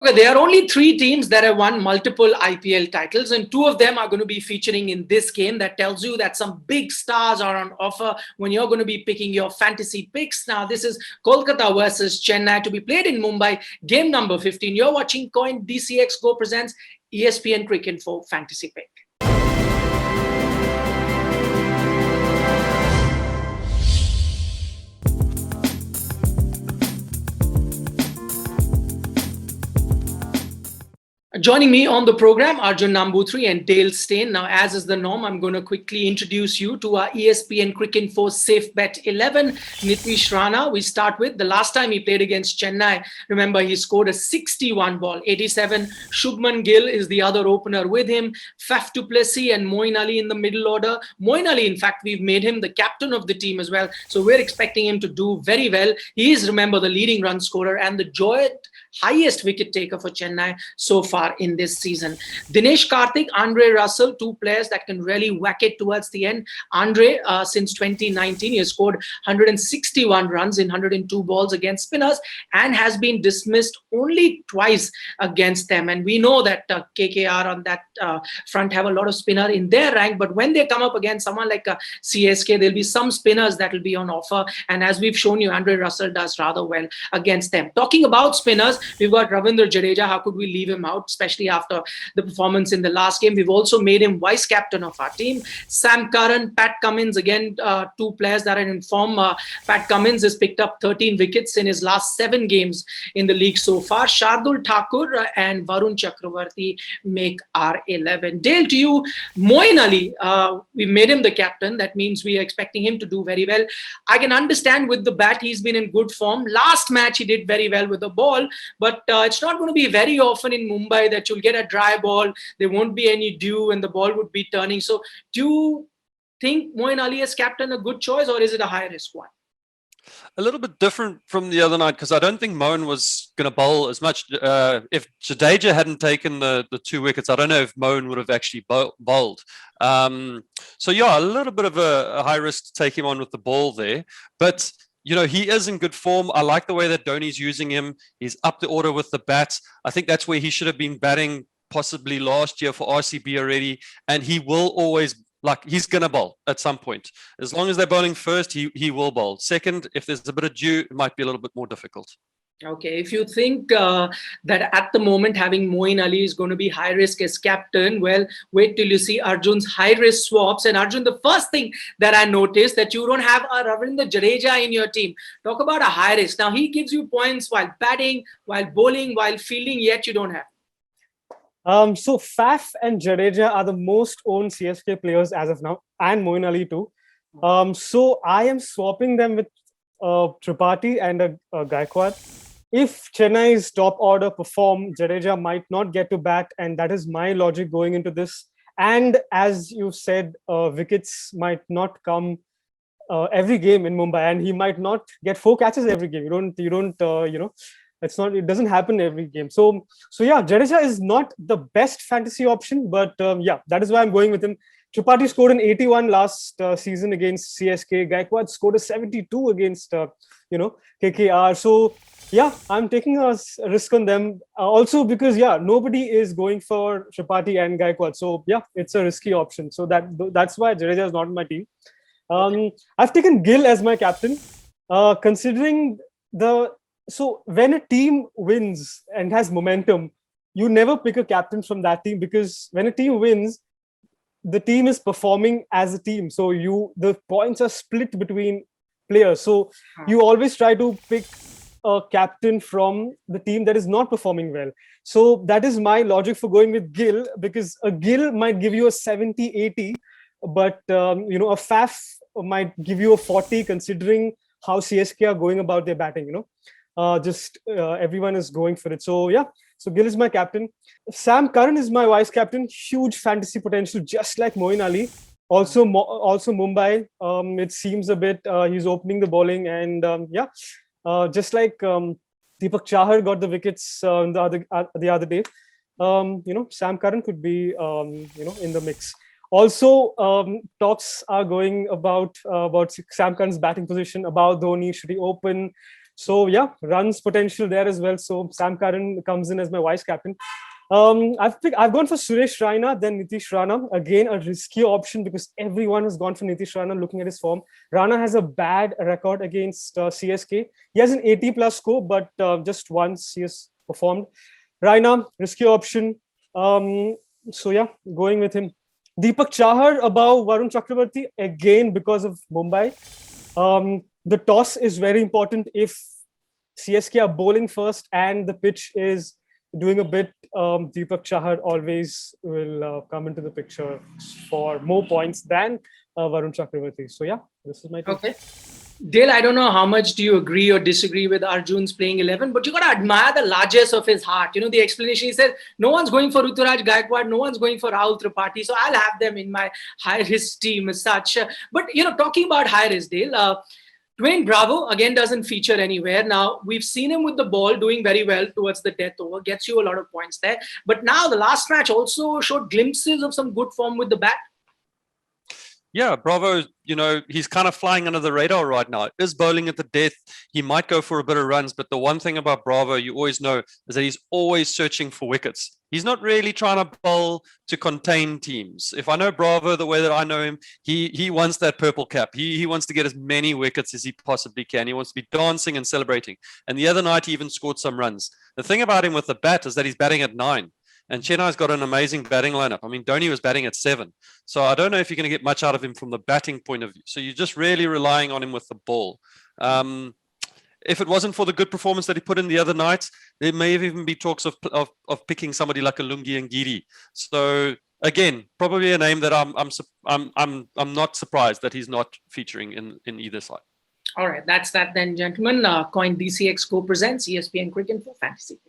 Okay, there are only three teams that have won multiple IPL titles, and two of them are going to be featuring in this game. That tells you that some big stars are on offer when you're going to be picking your fantasy picks. Now, this is Kolkata versus Chennai to be played in Mumbai, game number 15. You're watching Coin DCX Go presents ESPN Cricket for Fantasy Pick. Joining me on the program, Arjun Namboothri and Dale Steyn. Now, as is the norm, I'm going to quickly introduce you to our ESPN Cricket for Safe Bet 11. Nitish Rana, we start with the last time he played against Chennai. Remember, he scored a 61 ball, 87. Shubman Gill is the other opener with him. Faf du Plessis and Moeen Ali in the middle order. Moeen Ali, in fact, we've made him the captain of the team as well. So we're expecting him to do very well. He is, remember, the leading run scorer and the joint highest wicket taker for Chennai so far in this season. Dinesh Karthik, Andre Russell, two players that can really whack it towards the end. Andre, since 2019, he has scored 161 runs in 102 balls against spinners and has been dismissed only twice against them. And we know that KKR on that front have a lot of spinner in their rank, but when they come up against someone like CSK, there'll be some spinners that will be on offer. And as we've shown you, Andre Russell does rather well against them. Talking about spinners, we've got Ravindra Jadeja. How could we leave him out, especially after the performance in the last game? We've also made him vice captain of our team. Sam Curran, Pat Cummins, again, two players that are in form. Pat Cummins has picked up 13 wickets in his last 7 games in the league so far. Shardul Thakur and Varun Chakravarti make our 11. Dale, to you, Moeen Ali, we made him the captain. That means we are expecting him to do very well. I can understand with the bat, he's been in good form. Last match, he did very well with the ball. But it's not going to be very often in Mumbai that you'll get a dry ball. There won't be any dew and the ball would be turning. So do you think Moeen Ali as captain a good choice, or is it a high risk one? A little bit different from the other night because I don't think Moeen was going to bowl as much. If Jadeja hadn't taken the 2 wickets, I don't know if Moeen would have actually bowled. So yeah, a little bit of a high risk to take him on with the ball there. But you know, he is in good form. I like the way that Dhoni's using him. He's up the order with the bats. I think that's where he should have been batting possibly last year for RCB already. And he will always, he's going to bowl at some point. As long as they're bowling first, he will bowl. Second, if there's a bit of dew, it might be a little bit more difficult. Okay, if you think that at the moment having Moeen Ali is going to be high risk as captain, well, wait till you see Arjun's high risk swaps. And Arjun, the first thing that I noticed that you don't have a Ravindra Jadeja in your team. Talk about a high risk. Now he gives you points while batting, while bowling, while fielding, yet you don't have. So Faf and Jadeja are the most owned CSK players as of now, and Moeen Ali too. So I am swapping them with Tripathi and a Gaikwad. If Chennai's top order perform, Jadeja might not get to bat, and that is my logic going into this. And as you said, wickets might not come every game in Mumbai, and he might not get 4 catches every game. It doesn't happen every game. So yeah, Jadeja is not the best fantasy option, but yeah, that is why I'm going with him. Tripathi scored an 81 last season against CSK. Gaikwad scored a 72 against KKR. So yeah, I'm taking a risk on them. Also because nobody is going for Tripathi and Gaikwad. So yeah, it's a risky option. So that's why Jadeja is not in my team. I've taken Gill as my captain, considering so when a team wins and has momentum, you never pick a captain from that team, because when a team wins, the team is performing as a team. So the points are split between players. So you always try to pick a captain from the team that is not performing well. So that is my logic for going with Gill, because a Gill might give you a 70-80, but a Faf might give you a 40, considering how CSK are going about their batting. Everyone is going for it. So yeah, so Gill is my captain. Sam Curran is my vice captain. Huge fantasy potential, just like Moeen Ali. Also Mumbai. It seems a bit he's opening the bowling, and just like Deepak Chahar got the wickets the other day. Sam Curran could be in the mix. Also, talks are going about Sam Curran's batting position, about Dhoni, should he open? So yeah, runs potential there as well. So Sam Curran comes in as my vice captain. I've gone for Suresh Raina, then Nitish Rana. Again, a risky option because everyone has gone for Nitish Rana looking at his form. Rana has a bad record against CSK. He has an 80 plus score, but just once he has performed. Raina, risky option. So yeah, going with him. Deepak Chahar above Varun Chakravarti again because of Mumbai. The toss is very important if CSK are bowling first and the pitch is doing a bit. Deepak Chahar always will come into the picture for more points than Varun Chakravarti. So yeah, this is my take. Okay. Dale, I don't know how much do you agree or disagree with Arjun's playing 11, but you got to admire the largesse of his heart. You know, the explanation, he said, no one's going for Ruturaj Gaikwad, no one's going for Rahul Tripathi, so I'll have them in my high-risk team as such. But, you know, talking about high-risk, Dale, Dwayne Bravo, again, doesn't feature anywhere. Now, we've seen him with the ball doing very well towards the death over, gets you a lot of points there. But now the last match also showed glimpses of some good form with the bat. Yeah, Bravo, you know, he's kind of flying under the radar right now. Is bowling at the death. He might go for a bit of runs, but the one thing about Bravo, you always know, is that he's always searching for wickets. He's not really trying to bowl to contain teams. If I know Bravo the way that I know him, he wants that purple cap. He wants to get as many wickets as he possibly can. He wants to be dancing and celebrating. And the other night, he even scored some runs. The thing about him with the bat is that he's batting at 9. And Chennai's got an amazing batting lineup. I mean, Dhoni was batting at 7. So I don't know if you're going to get much out of him from the batting point of view. So you're just really relying on him with the ball. If it wasn't for the good performance that he put in the other night, there may even be talks of picking somebody like a Lungi Ngidi. So again, probably a name that I'm not surprised that he's not featuring in either side. All right, that's that then, gentlemen. Coin DCX co presents ESPN Cricket for Fantasy.